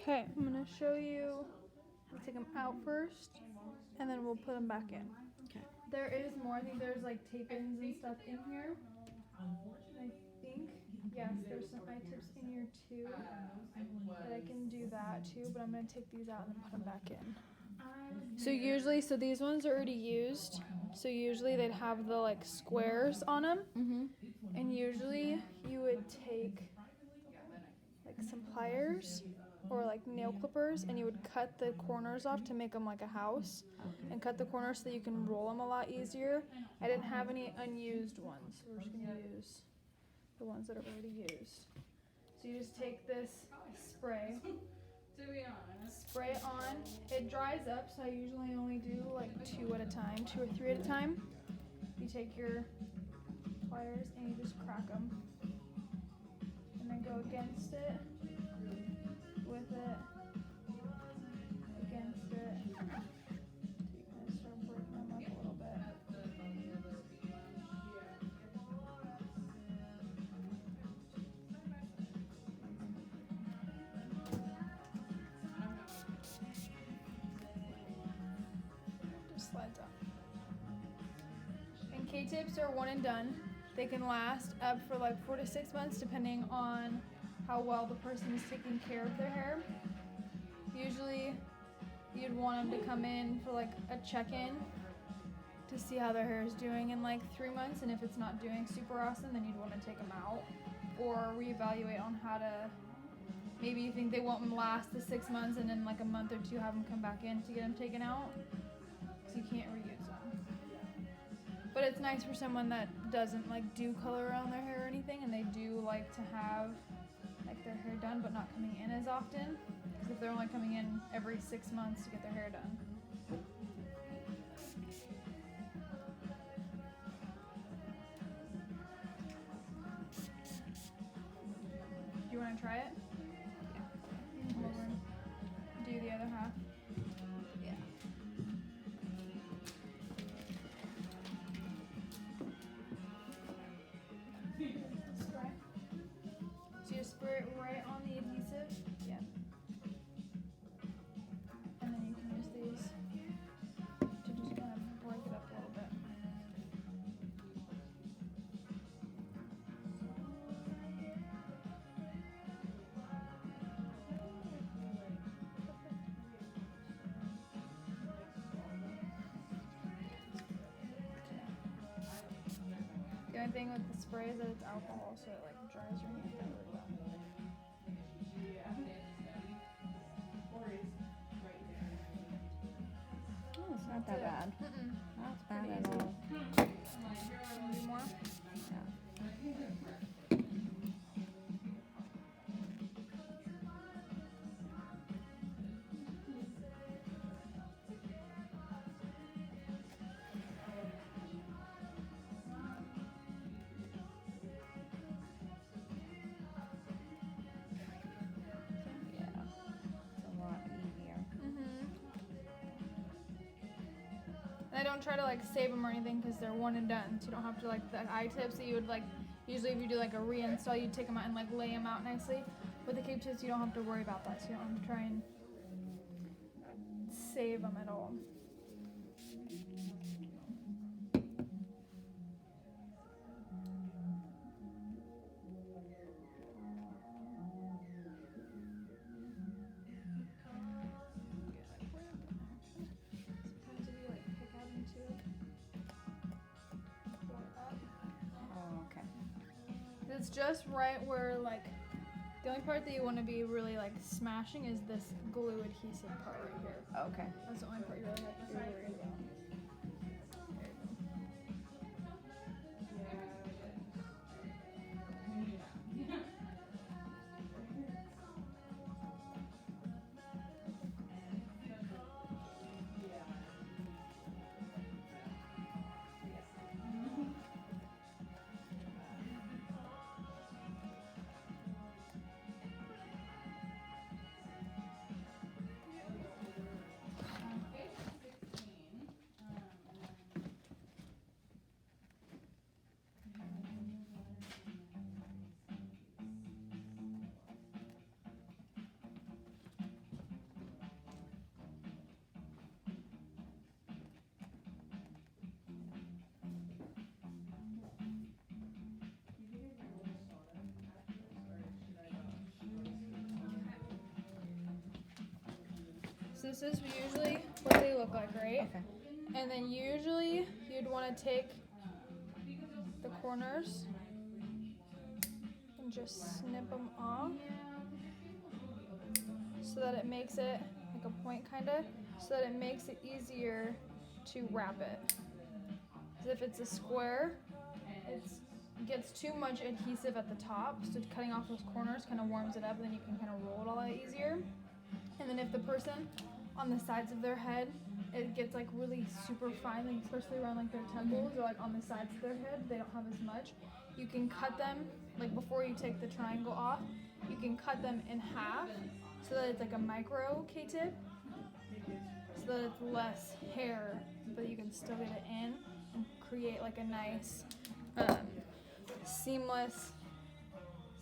Okay, I'm gonna show you. We'll take them out first, and then we'll put them back in. Okay. There is more. I think there's like tape-ins and stuff in here. I think, yes, there's some eye-tips in here too. But I can do that too. But I'm gonna take these out and then put them back in. So these ones are already used. So usually they'd have the like squares on them. Mm-hmm. And usually you would take like some pliers or like nail clippers and you would cut the corners off to make them like a house. Okay. And cut the corners so you can roll them a lot easier. I didn't have any unused ones, so we're just gonna use the ones that are already used. So you just take this spray, spray it on. It dries up, so I usually only do like 2 at a time, 2 or 3 at a time. You take your pliers and you just crack them, and then go against it, with it, against it. So you kind of start breaking them up a little bit. Just slides up. And K-tips are one and done. They can last up for like 4 to 6 months depending on how well the person is taking care of their hair. Usually you'd want them to come in for like a check-in to see how their hair is doing in like 3 months, and if it's not doing super awesome, then you'd want to take them out or reevaluate on how to, maybe you think they won't last the 6 months and then like a month or 2 have them come back in to get them taken out, because you can't reuse them. But it's nice for someone that doesn't like do color around their hair or anything, and they do like to have like their hair done but not coming in as often, because if they're only coming in every 6 months to get their hair done. Do you want to try it? Yeah. Come over and do the other half. Yeah. Spray. So you spray it right on the adhesive. Yeah. And then you can use these to just kind of break it up a little bit. The only thing with the spray is that it's alcohol, so it like dries your hand out really well. Oh, it's not that bad. Mm-mm. Not bad at all. Wanna do more? Yeah. Yeah. It's a lot easier. And I don't try to like save them or anything because they're one and done. So you don't have to like the eye tips that you would like, usually if you do like a reinstall, you take them out and like lay them out nicely. With the K-tips, you don't have to worry about that. So you don't have to try and save them at all. Sometimes if you like pick out into it, pull it up. Oh, okay. It's just right where like, the only part that you want to be really like smashing is this glue adhesive part right here. Okay. That's the only part you really have to be worried about. There you go. this is usually what they look like, right? Okay. And then usually you'd want to take the corners and just snip them off so that it makes it like a point kind of, so that it makes it easier to wrap it. Because if it's a square, it gets too much adhesive at the top, so cutting off those corners kind of warms it up, and then you can kind of roll it all out easier. And then if the person on the sides of their head, it gets like really super fine, like especially around like their temples or like on the sides of their head, they don't have as much. You can cut them, like before you take the triangle off, you can cut them in half so that it's like a micro K-tip, so that it's less hair, but you can still get it in and create like a nice seamless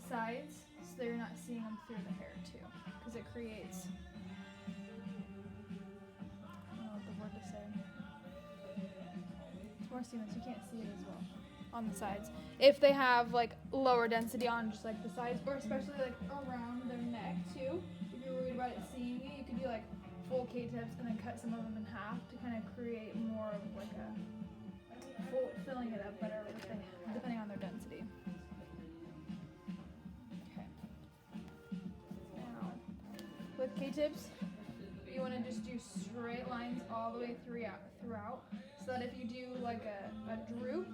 sides, so that you're not seeing them through the hair too, because it creates, I don't know what the word to say. It's more seamless. You can't see it as well on the sides. If they have like lower density on just like the sides, or especially like around their neck too, if you're worried about it seeing you, you could do like full K-tips and then cut some of them in half to kind of create more of like a full, filling it up better with depending on their density. Okay. Now, with K-tips, you want to just do straight lines all the way throughout, so that if you do like a droop,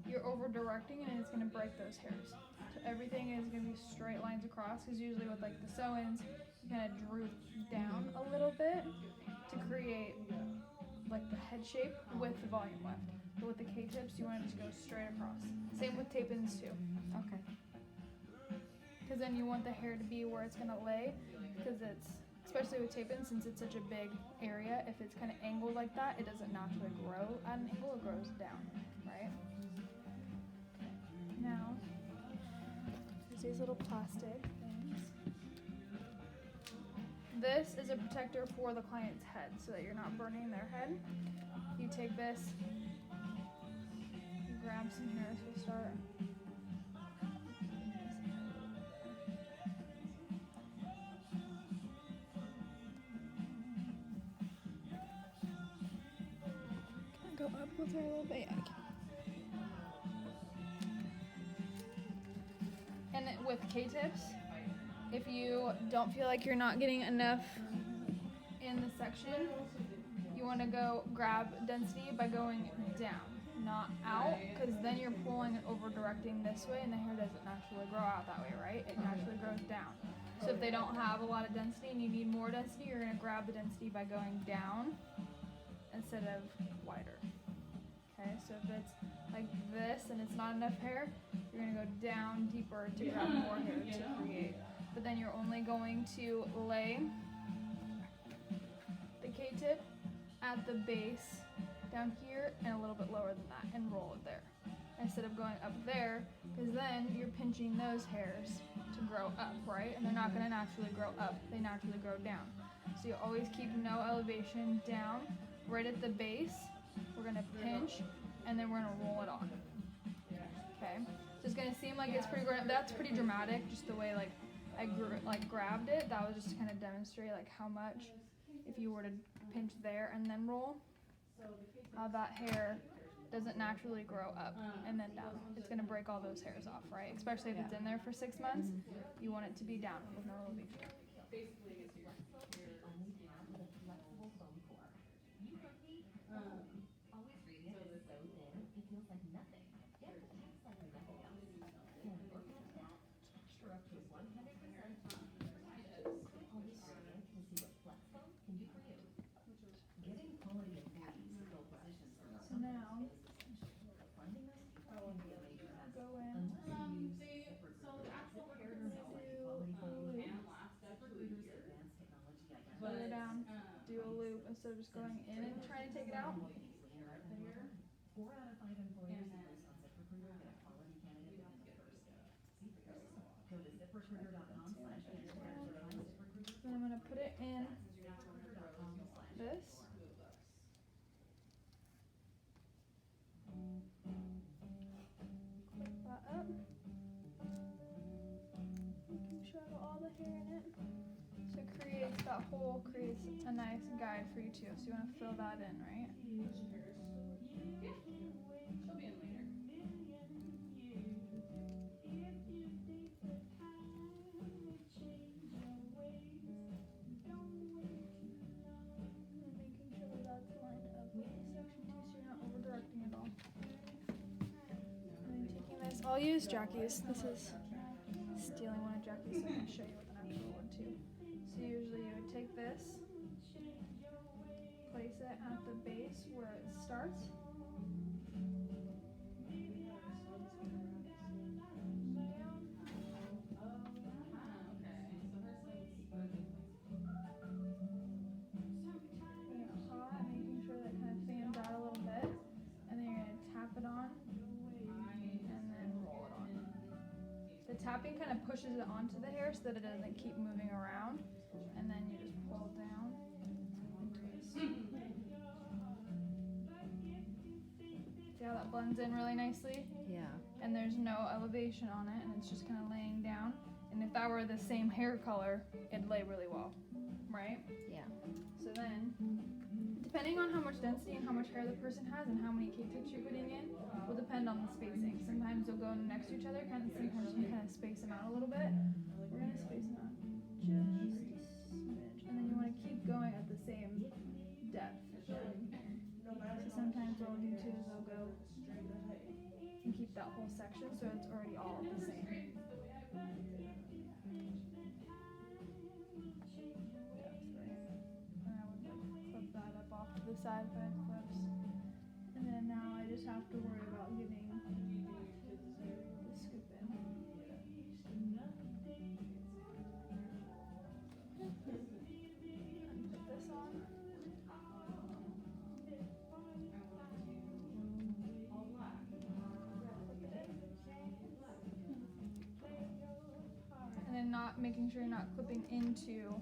you're over directing and it's going to break those hairs. So everything is going to be straight lines across, because usually with like the sew-ins, you kind of droop down a little bit to create like the head shape with the volume left. But with the K-tips, you want to just go straight across. Same with tape-ins too. Okay. Because then you want the hair to be where it's going to lay, because it's, especially with tape-ins, since it's such a big area, if it's kind of angled like that, it doesn't naturally grow at an angle, it grows down, right? Now, there's these little plastic things. This is a protector for the client's head, so that you're not burning their head. You take this, you grab some hairs, we'll start. Can I go up with her a little bit? Yeah, I can. And with K-tips, if you don't feel like you're not getting enough in the section, you want to go grab density by going down, not out, because then you're pulling and over directing this way, and the hair doesn't naturally grow out that way, right? It naturally grows down. So if they don't have a lot of density and you need more density, you're going to grab the density by going down instead of wider. Okay, so if it's like this and it's not enough hair, you're going to go down deeper to grab more hair to create. But then you're only going to lay the K-tip at the base down here and a little bit lower than that, and roll it there instead of going up there, because then you're pinching those hairs to grow up, right? And they're not going to naturally grow up, they naturally grow down. So you always keep no elevation down. Right at the base, we're going to pinch, and then we're going to roll it on. Okay, so it's going to seem like it's pretty, that's pretty dramatic, just the way like I grabbed it. That was just to kind of demonstrate like how much, if you were to pinch there and then roll, how that hair doesn't naturally grow up and then down. It's going to break all those hairs off, right? Especially if it's in there for 6 months, you want it to be down with no elevation. So now, go in, go down, do a loop instead of just going in and trying to take it out. Then I'm going to put it in this. Clip that up. Making sure I have all the hair in it. So it creates the that hole creates a nice guide for you too. So you want to fill that in, right? Making sure that that's lined up with the section too, so you're not over directing at all. And then taking this, I'll use Jackie's. This is stealing one of Jackie's, so I'm going to show you with an actual one too. So usually you would take this, place it at the base where it starts. Making sure that kind of fans out a little bit, and then you're going to tap it on and then roll it on. The tapping kind of pushes it onto the hair so that it doesn't keep moving around, and then you just pull down and twist. See how that blends in really nicely? Yeah. And there's no elevation on it, and it's just kind of laying down. And if that were the same hair color, it'd lay really well, right? Yeah. So then, depending on how much density and how much hair the person has and how many K-tips you're putting in, will depend on the spacing. Sometimes they'll go next to each other, sometimes you can kind of space them out a little bit. We're gonna space them out just a smidge, and then you want to keep going at the same depth. So sometimes what we'll do too is they'll go and keep that whole section so it's already all the same. The side by clips, and then now I just have to worry about getting the scoop in. And put this on. And then making sure you're not clipping into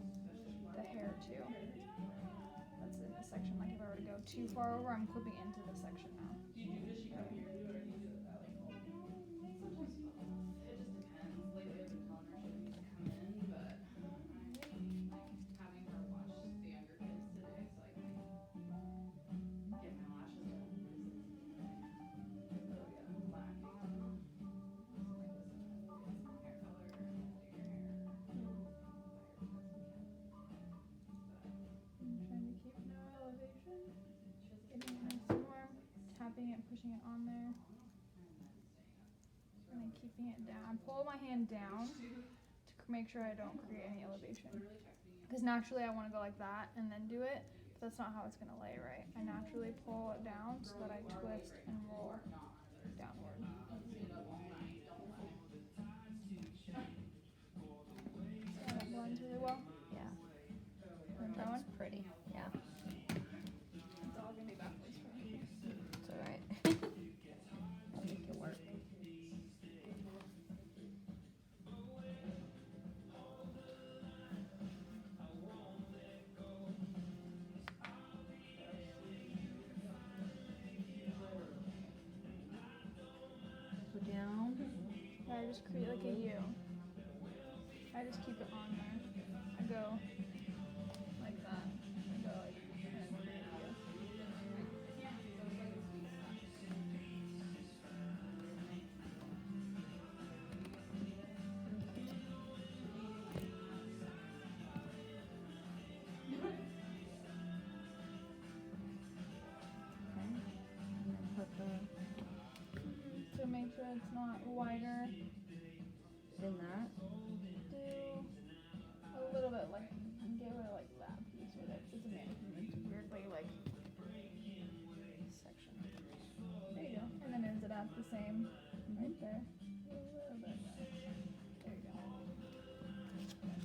the hair too. That's in the section. Like if I were to go too far over, I'm clipping into the section now. Pushing it on there, and then keeping it down. Pull my hand down to make sure I don't create any elevation. Because naturally I want to go like that and then do it, but that's not how it's going to lay, right? I naturally pull it down so that I twist and roll downward. So that blends really well. Yeah. That one? That's pretty. Yeah. It's all going to be backwards for me. It's alright. I'll make it work. Go down. Yeah, I just create like a U. I just keep it on there. I go like that. I go like and create a U. Okay. And then put the So make sure it's not wider. in that. Do a little bit like get rid of like that piece where it's a weirdly like section. There you go. And then ends it at the same right there. A little bit. There you go. And then grab.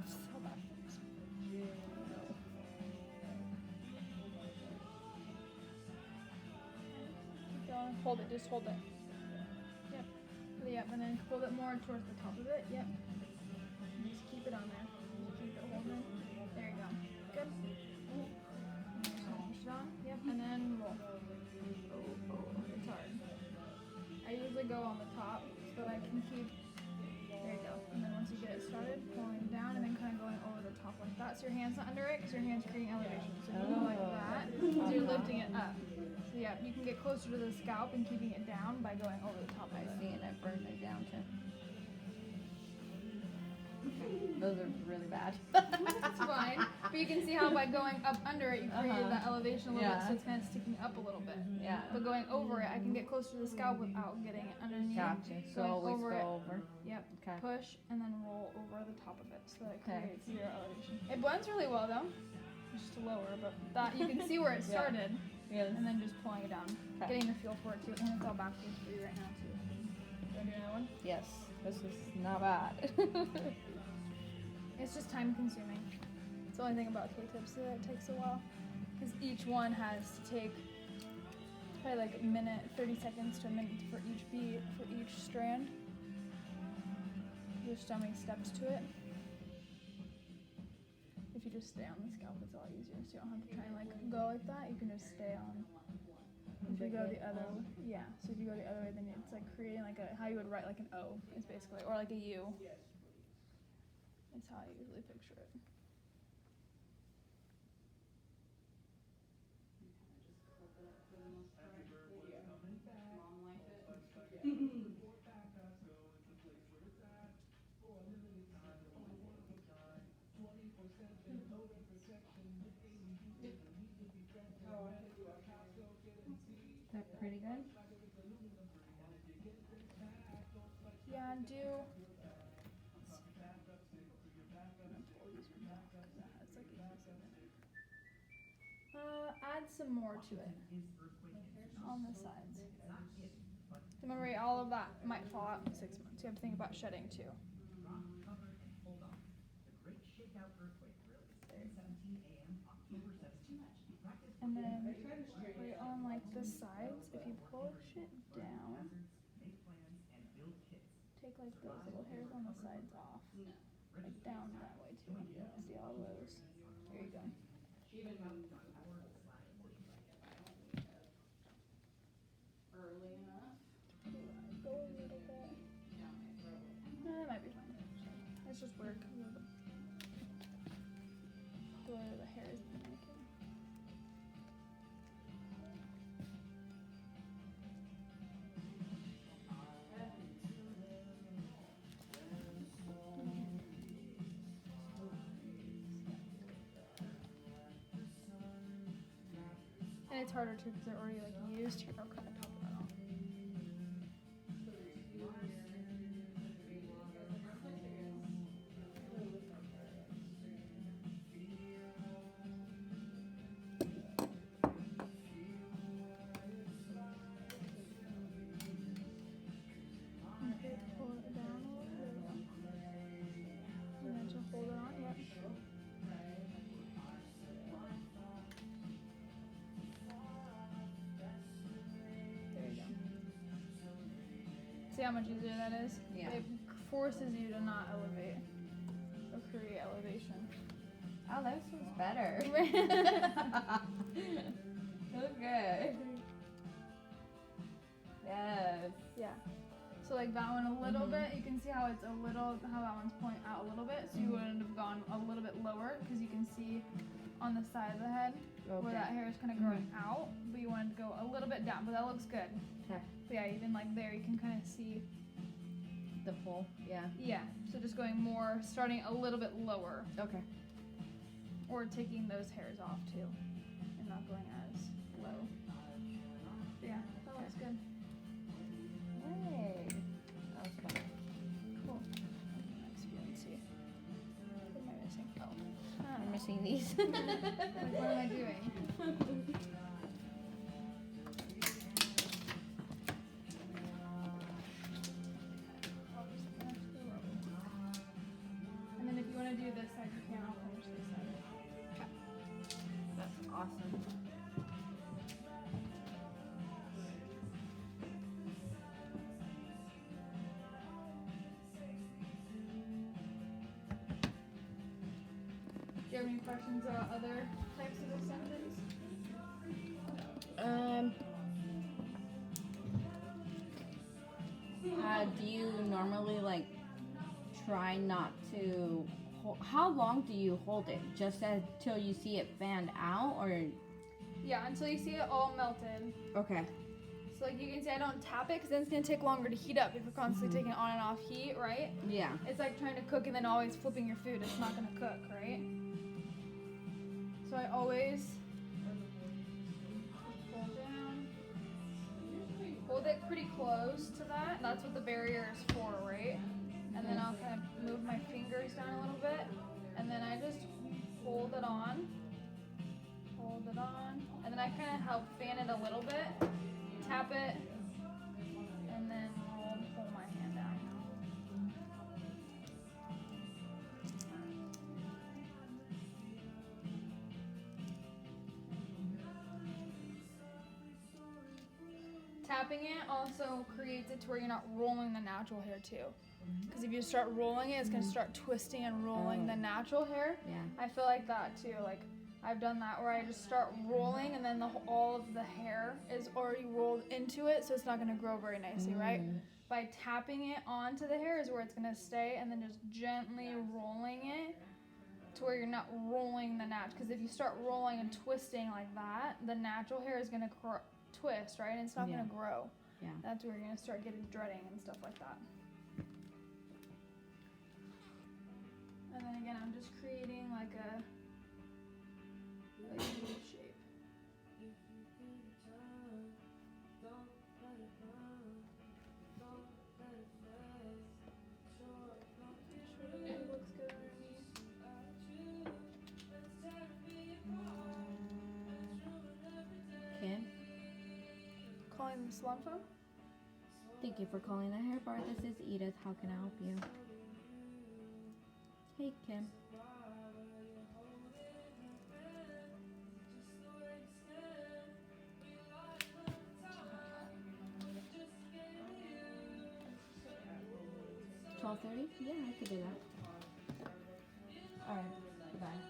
So bad. hold it, just hold it. Yep. Yep, and then hold it more towards the top of it. Yep. And just keep it on there. Just keep it holding. There you go. Good. And just push it on. Yep, and then roll. It's hard. I usually go on the top so that I can keep. There you go. And then once you get it started, pulling down and then kind of going over the top like that. So your hand's not under it because your hand's creating elevation. So if you go like that, so you're lifting it up. So yeah, you can get closer to the scalp and keeping it down by going over the top of I it. see, and I burned it down too. Those are really bad. It's fine. But you can see how by going up under it, you created that elevation a little bit, Yeah. so it's kind of sticking up a little bit. Yeah. But going over it, I can get closer to the scalp without getting it underneath. Gotcha. So Going always over go it. over. Yep. Okay. Push and then roll over the top of it so that it Okay. creates zero elevation. It blends really well though. It's just lower, but that you can see where it Yeah. started, Yes. and then just pulling it down, Okay. getting the feel for it too. And it's all backwards for you right now too. You wanna do another one? Yes. This is not bad. It's just time consuming. It's the only thing about K-tips that it takes a while, because each one has to take probably like a minute, 30 seconds to a minute for each beat, for each strand. There's so many steps to it. If you just stay on the scalp, it's a lot easier, so you don't have to try and like go like that. You can just stay on. If you go the other way, yeah. So if you go the other way, then it's like creating like a how you would write like an O, is basically, or like a U. That's how I usually picture it. Is that pretty good? Yeah, do. Add some more to it on the sides. Remember, all of that might fall out in 6 months. You have to think about shedding too. And then right on like the sides, if you push it down, take like those little hairs on the sides off. Like down that way too. See all those? There you go. Go a little bit. That might be fine. It's just weird because of the way the hair is making. And it's harder too because they're already like used here. I'll kind of top that off. Okay, pull it down a little bit. And then just hold it on, yep. There you go. See how much easier that is? Yeah. It forces you to not elevate or create elevation. Oh, this one's better. Okay. Yes. Yeah. So like that one a little bit, you can see how it's a little, how that one's pointing out a little bit. So you wouldn't have gone a little bit lower because you can see on the side of the head where that hair is kind of growing out, but you wanted to go a little bit down, but that looks good. Okay. But yeah, even like there, you can kind of see. The pull. Yeah. Yeah. So just going more, starting a little bit lower, Okay. or taking those hairs off too, and not going as low. But yeah, that looks good. Yay. That was fun. Cool. Next view and see. What am I missing? Oh. I'm missing these. Like, what am I doing? And then if you want to do this side, you can. I'll finish this side. That's awesome. you have any questions about other types of extensions? Do you normally like try not to? How long do you hold it? Just until you see it fanned out, or? Yeah, until you see it all melted. Okay. So like you can see, I don't tap it because then it's gonna take longer to heat up if you're constantly taking on and off heat, right? Yeah. It's like trying to cook and then always flipping your food. It's not gonna cook, right? So I always pull down, hold it pretty close to that. That's what the barrier is for, right? And then I'll kind of move my fingers down a little bit, and then I just hold it on, and then I kind of help fan it a little bit, tap it, and then roll and pull my hand down. Tapping it also creates it to where you're not rolling the natural hair too. Because if you start rolling it, it's going to start twisting and rolling the natural hair. Yeah. I feel like that too. Like I've done that where I just start rolling and then all of the hair is already rolled into it, so it's not going to grow very nicely, right? By tapping it onto the hair is where it's going to stay, and then just gently rolling it to where you're not rolling the natural. Because if you start rolling and twisting like that, the natural hair is going to twist, right? And it's not going to grow. Yeah. That's where you're going to start getting dreading and stuff like that. And then again, I'm just creating like a U shape. It looks good underneath. Kim, Calling the salon phone? thank you for calling the hair bar. This is Edith. How can I help you? Hey, Kim. $12.30? Yeah, I could do that. All right. Goodbye.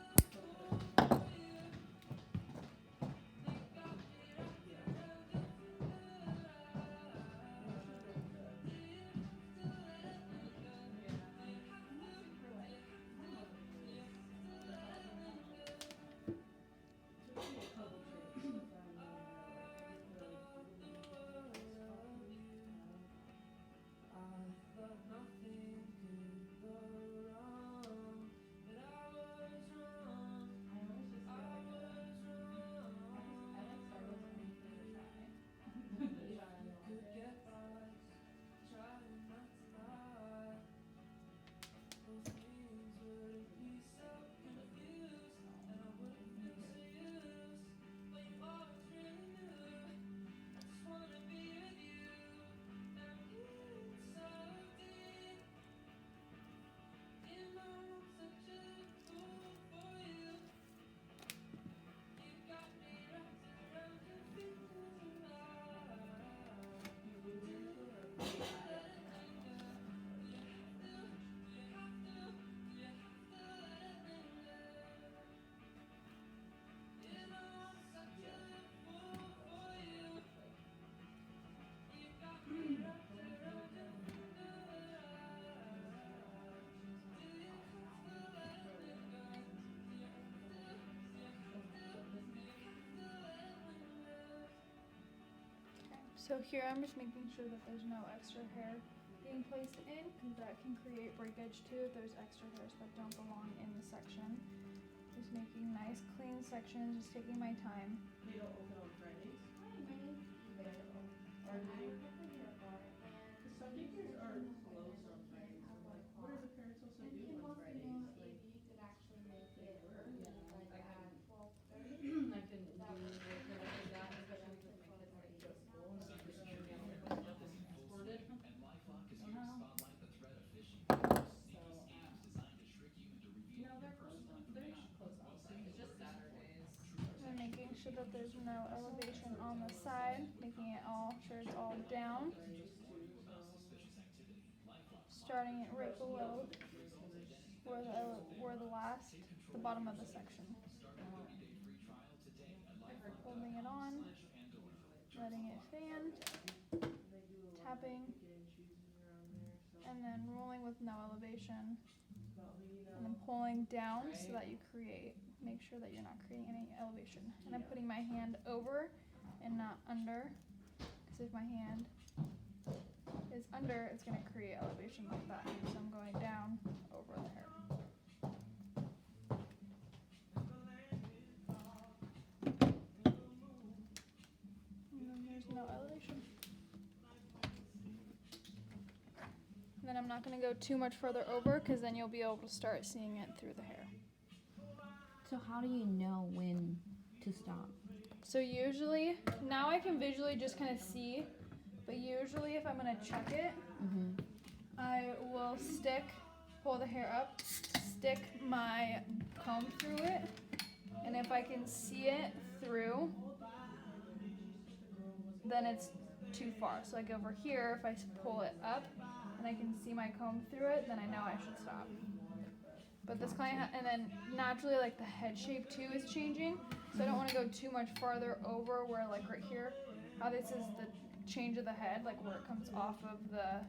So here I'm just making sure that there's no extra hair being placed in, because that can create breakage too if there's extra hairs that don't belong in the section. Just making nice clean sections, just taking my time. They don't open on Fridays? Some daycares are closed on Fridays. I'm like, what are the parents supposed to do on Fridays? Like, I couldn't do daycare like that, especially because my kids might go to school and I'm just gonna be able to get them transported somehow. So, no, they're closed on, they're not closed on Sundays, it's just Saturdays. And making sure that there's no elevation on the side, making it all sure it's all down. Starting it right below where the last the bottom of the section. Holding it on, letting it fan, tapping, and then rolling with no elevation, and then pulling down so that you make sure that you're not creating any elevation. And I'm putting my hand over and not under, because if my hand is under, it's going to create elevation like that. So I'm going down over the hair. And then there's no elevation. And then I'm not going to go too much further over, because then you'll be able to start seeing it through the hair. So how do you know when to stop? So usually, now I can visually just kind of see, but usually if I'm going to check it, I will pull the hair up, stick my comb through it, and if I can see it through, then it's too far. So like over here, if I pull it up and I can see my comb through it, then I know I should stop. But this client, and then naturally like the head shape too is changing, so I don't want to go too much farther over where like right here, how this is the change of the head, like where it comes off of the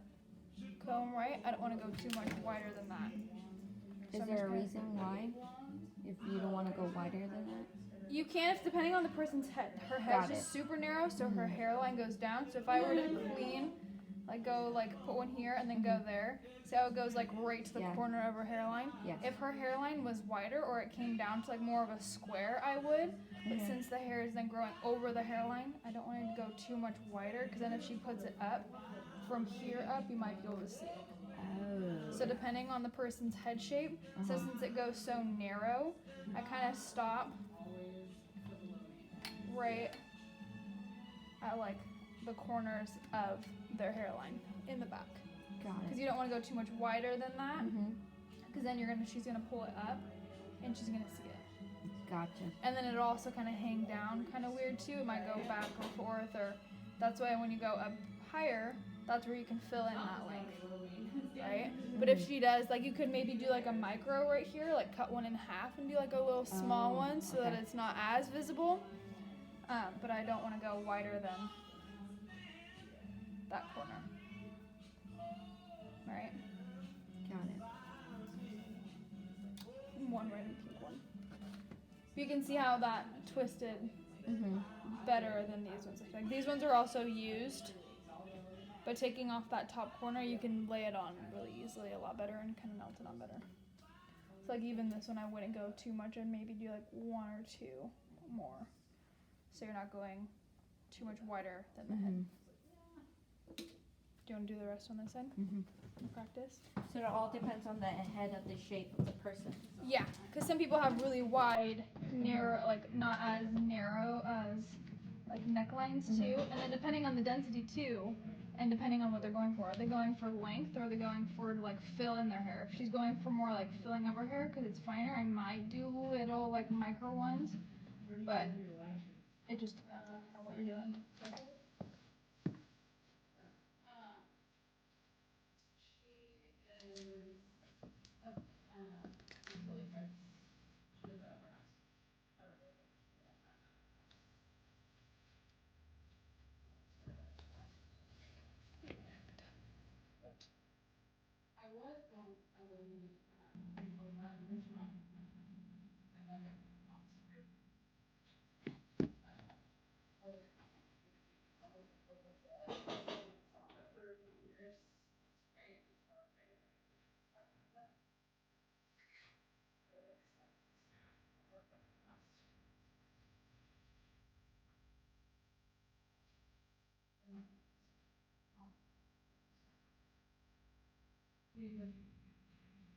comb, right? I don't want to go too much wider than that. So Is there a reason why? If you don't want to go wider than that? You can, depending on the person's head. Her head's just super narrow, so her hairline goes down. So if I were to clean, put one here and then go there, see how it goes like right to the corner of her hairline? Yes. If her hairline was wider or it came down to like more of a square, I would. But since the hair is then growing over the hairline, I don't want it to go too much wider, because then if she puts it up, from here up, you might be able to see it. Oh. So depending on the person's head shape, so since it goes so narrow, I kind of stop right at like the corners of their hairline in the back, Got because it. you don't want to go too much wider than that, because then she's gonna pull it up and she's gonna see it. Gotcha. And then it'll also kind of hang down kind of weird too. It might go back or forth, or that's why when you go up higher, that's where you can fill in that length, right? But if she does, like, you could maybe do like a micro right here, like cut one in half and do like a little small one so that it's not as visible. But I don't want to go wider than that corner, right? Got it. One red and pink one. You can see how that twisted better than these ones. I feel like these ones are also used, but taking off that top corner, you can lay it on really easily, a lot better, and kind of melt it on better. So like even this one, I wouldn't go too much. I'd maybe do like one or two more, so you're not going too much wider than the head. Do you want to do the rest on this side? Practice. So it all depends on the head of the shape of the person. Yeah, because some people have really wide, narrow, like not as narrow as like necklines too, and then depending on the density too, and depending on what they're going for. Are they going for length, or are they going for like fill in their hair? If she's going for more like filling of her hair because it's finer, I might do little like micro ones, but it just depends on what you're doing.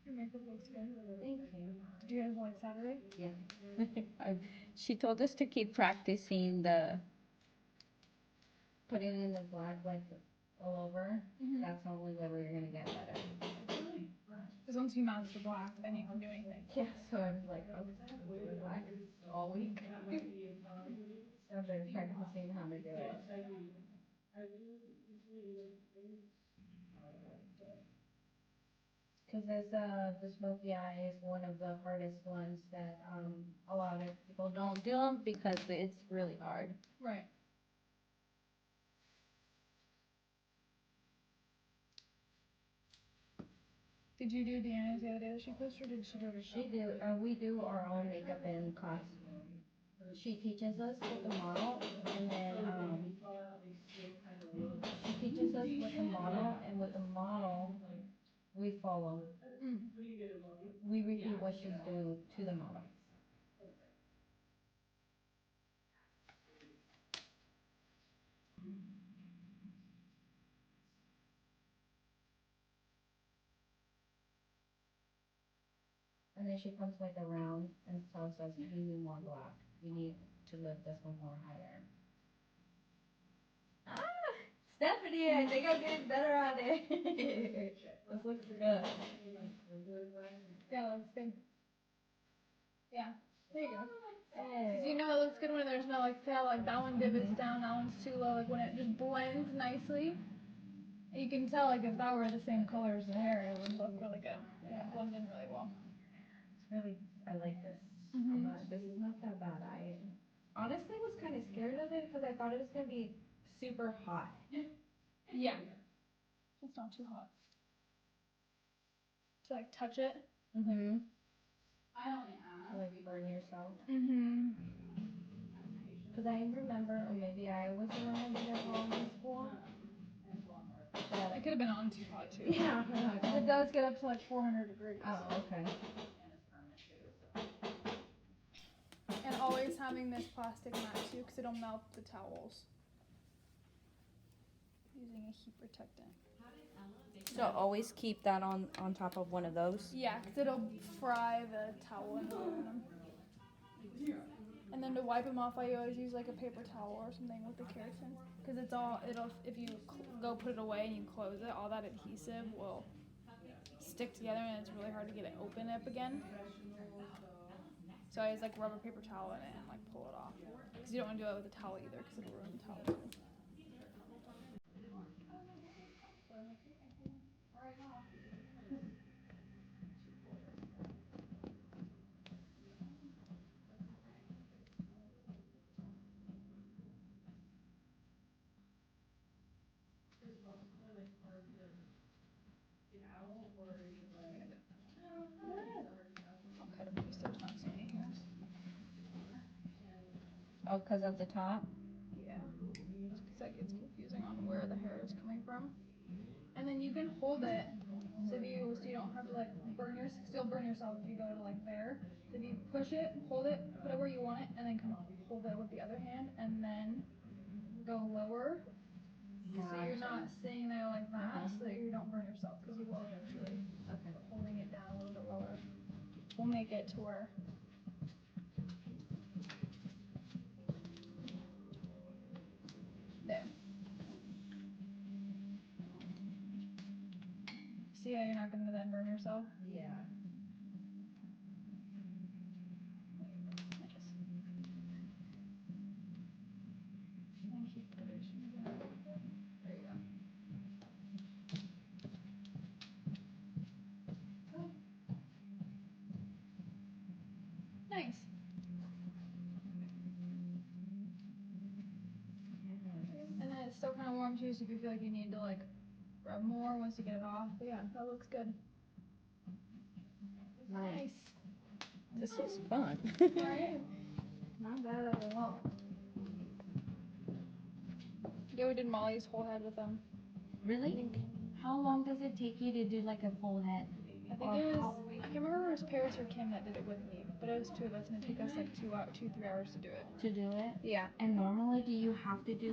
Your makeup looks good. Thank you. Did you guys like Saturday? Yeah. She told us to keep practicing putting in the black like all over. That's the only way we're gonna get better. Because once you master the black, then you can do anything. Yeah, so I was like, oh, we're doing black all week. I've been practicing how to do it. Because the smoky eye is one of the hardest ones that a lot of people don't do them because it's really hard. Right. Did you do Deanna's the other day that she posted, or did she do it herself? We do our own makeup in class. She teaches us with the model, and then she teaches us with the model, and with the model, we follow. Mm. We repeat what she's doing to the model. And then she comes like around and tells us we need more black. We need to lift this one more higher. Ah, Stephanie, I think I'm getting better at it. This looks good. Yeah, that's good. Yeah. There you go. 'Cause you know it looks good when there's no like tail, like that one divots down, that one's too low, like when it just blends nicely. You can tell like if that were the same color as the hair, it would look really good. Yeah, it blends in really well. Really, I like this. Mhm. This is not that bad. I honestly was kind of scared of it because I thought it was gonna be super hot. Yeah. It's not too hot. To like touch it. Mhm. I only asked. Like burn yourself. Mhm. Because I remember, or maybe I was the one that did it wrong in school. It could have been on too hot too. Yeah. It does get up to like 400 degrees. Oh, okay. And always having this plastic mat too, because it'll melt the towels. Using a heat protectant. So always keep that on top of one of those. Yeah, because it'll fry the towel in the aluminum. And then to wipe them off, I always use like a paper towel or something with the keratin. Because it'll, if you go put it away and you close it, all that adhesive will stick together and it's really hard to get it open up again. So I use like rubber paper towel in it and like pull it off. Because you don't want to do it with a towel either because it'll ruin the towel too. I'll cut a piece, there's not so many hairs. Oh, because of the top? Yeah. Because that gets confusing on where the hair is coming from. And then you can hold it so you don't have to like still burn yourself if you go to like there. So if you push it, hold it, put it where you want it, and then come hold it with the other hand, and then go lower. So you're not staying there like that, so that you don't burn yourself, because you will eventually. Okay. But holding it down a little bit lower will make it to where. There. See how you're not going to then burn yourself? Yeah. Nice. And keep pushing it down. There you go. Nice. And then it's still kind of warm too, so if you feel like you need to like rub more once you get it off. But yeah, that looks good. Nice. This was fun. Right? Not bad at all. Yeah, we did Molly's whole head with them. Really? How long does it take you to do like a full head? I think it was, I can't remember if it was Paris or Kim that did it with me, but it was two of us and it took us like 3 hours to do it. To do it? Yeah. And normally do you have to do